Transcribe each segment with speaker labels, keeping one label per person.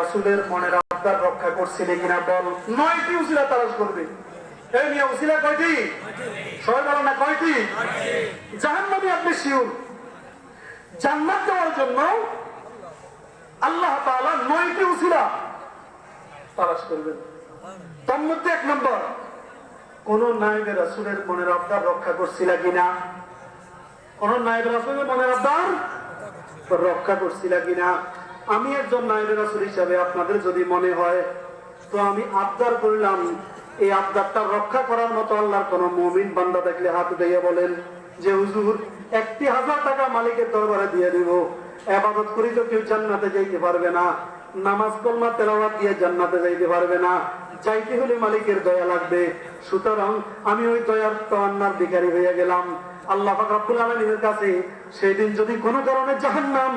Speaker 1: রাসূলের মনের আবদার রক্ষা করছিলে কিনা বল। 9টি উসিলা তালাশ করবে। এই মিয়া উসিলা কয়টি? সবাই বলো না কয়টি? জাহান্নামে আপনি শিওর। জান্নাত যাওয়ার জন্য আল্লাহ তাআলা 9টি উসিলা তালাশ করবেন। তার মধ্যে 1 নম্বর, কোন নায়েবে রাসূলের মনের আবদার রক্ষা করছিল কিনা। কোন নায়েবে রাসূলের মনের আবদার রক্ষা করছিল কিনা। আমি একজন নায়েবে রাসূল হিসাবে আপনাদের যদি মনে হয় তো আমি আবদার করলাম, এই আবদারটা রক্ষা করার মতো আল্লাহর কোন মুমিন বান্দা দেখলে হাত উঠাইয়া বলেন যে হুজুর 1000 টাকা মালিকের দরবারে দিয়ে দিব, ইবাদত করি তো কেউ জান্নাতে যাইতে পারবে না, নামাজ কলমা তেলাওয়াত দিয়ে জান্নাতে যাইতে পারবে না, যাইতে হলে মালিকের দয়া লাগবে, সুতরাং আমি ওই দয়ার তাওয়ান্নার ভিখারি হয়ে গেলাম। আল্লাহ পাক রব্বুল আলামিনের কাছে সেদিন যদি কোনো কারণে জাহান্নাম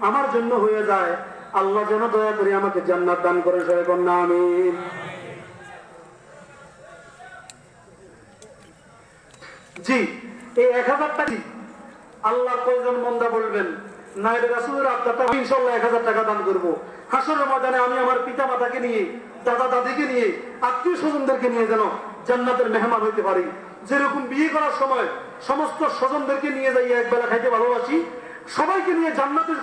Speaker 1: আমার জন্য হয়ে যায়, আল্লাহ যেন দয়া করে আমাকে জান্নাত দান করে। সবাই বলেন আমিন। জি, এই 1000 টাকা আল্লাহর কয়জন বান্দা বলবেন নায়েবে রাসূলের আবদারটা ইনশাআল্লাহ 1000 টাকা দান করব। হাসরের ময়দানে আমি আমার পিতা মাতাকে নিয়ে, দাদা দাদিকে নিয়ে, আত্মীয় স্বজনদেরকে নিয়ে যেন জান্নাতের মেহমান হইতে পারি। যেরকম বিয়ে করার সময় সমস্ত স্বজনদেরকে নিয়ে যাইয়া একবেলা খাইতে ভালোবাসি, সবাইকে নিয়ে জান্নাতে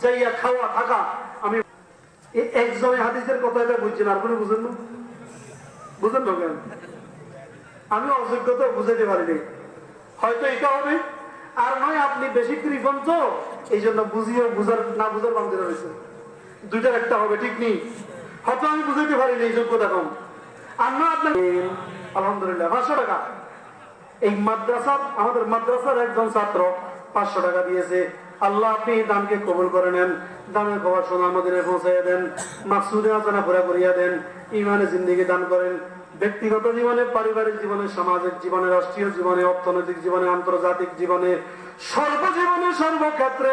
Speaker 1: যাইয়া খাওয়া থাকা আমি। এই একজনের হাদিসের কথা এটা বুঝছেন, আর কোনো বুঝেন না? বুঝেন না কেন? আমি অযোগ্যতা বুঝাইতে পারিনি, হয়তো এটা হবে, আর নয় আপনি বেশি কৃপণ তো এই জন্য বুঝিয়ে বুঝার না বুঝার বান্ধে রয়েছে। দুইটার একটা হবে, ঠিক নেই। হয়তো আমি বুঝাইতে পারিনি, এই যোগ্যতা কম। আর না আপনার আলহামদুলিল্লাহ 500 টাকা এই মাদ্রাসা, আমাদের মাদ্রাসার একজন ছাত্র 500 টাকা দিয়েছে। আল্লাহ আপনি দানকে কবুল করে নেন, দানের খবর সোনার মদিনায় পৌঁছাইয়া দেন, মাকসুদে আচানা পুরা করিয়া দেন, ইমানে জিন্দেগি দান করেন। ব্যক্তিগত জীবনে, পারিবারিক জীবনে, সামাজিক জীবনে, রাষ্ট্রীয় জীবনে, অর্থনৈতিক জীবনে, আন্তর্জাতিক জীবনে, সর্বজীবনে, সর্বক্ষেত্রে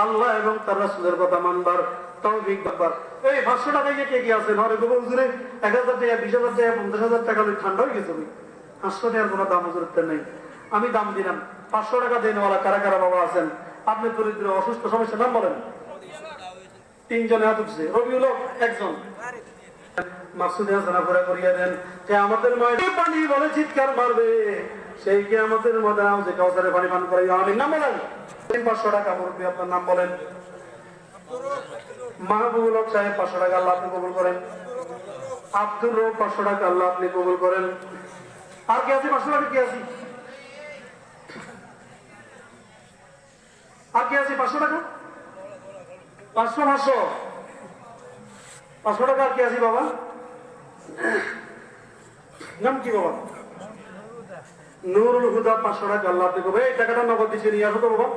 Speaker 1: আল্লাহ এবং তার রাসূলের কথা মানবার তৌফিক দান। এই 500 টাকা কে কি আছেন? হরে গোবর হুজুরে 1000 টাকা, 20000 টাকা, 50000 টাকা ঠান্ডা হয়ে গেছে। 500 টাকার কোনো দাম হুজুরের নেই, আমি দাম দিলাম। 500 টাকা দেনওয়ালা কারা কারা বাবা আছেন? আপনি দরিদ্র, অসুস্থ, সমস্যা নাম বলেন। 3 জনে হাত উঠছে। রবিউল একজন, মাকসুদে হাসানা পুরা করিয়া দেন। কিয়ামতের ময়দানে পানি বলে চিৎকার মারবে, সেই কিয়ামতের ময়দানে যে কাউসারে পানি পান করে আমিন নাম বলেন। 500 টাকা মুরব্বি, আপনার নাম বলেন। মাহবুবুল হক সাহেব 500 টাকা, আল্লাহ আপনি কবুল করেন। আব্দুর রব 500 টাকা, আল্লাহ আপনি কবুল করেন। আর কি আছে? 500 টাকা কি আছে? আর কি আছে? 500 টাকা, 500 500 টাকা। আর কি আছে বাবা? নাম কি বাবা? নুরুল হুদা 500 টাকা, আল্লাহ আপনি কবুল। এই টাকাটা নগদ দিছে, নিয়ে আসো তো বাবা।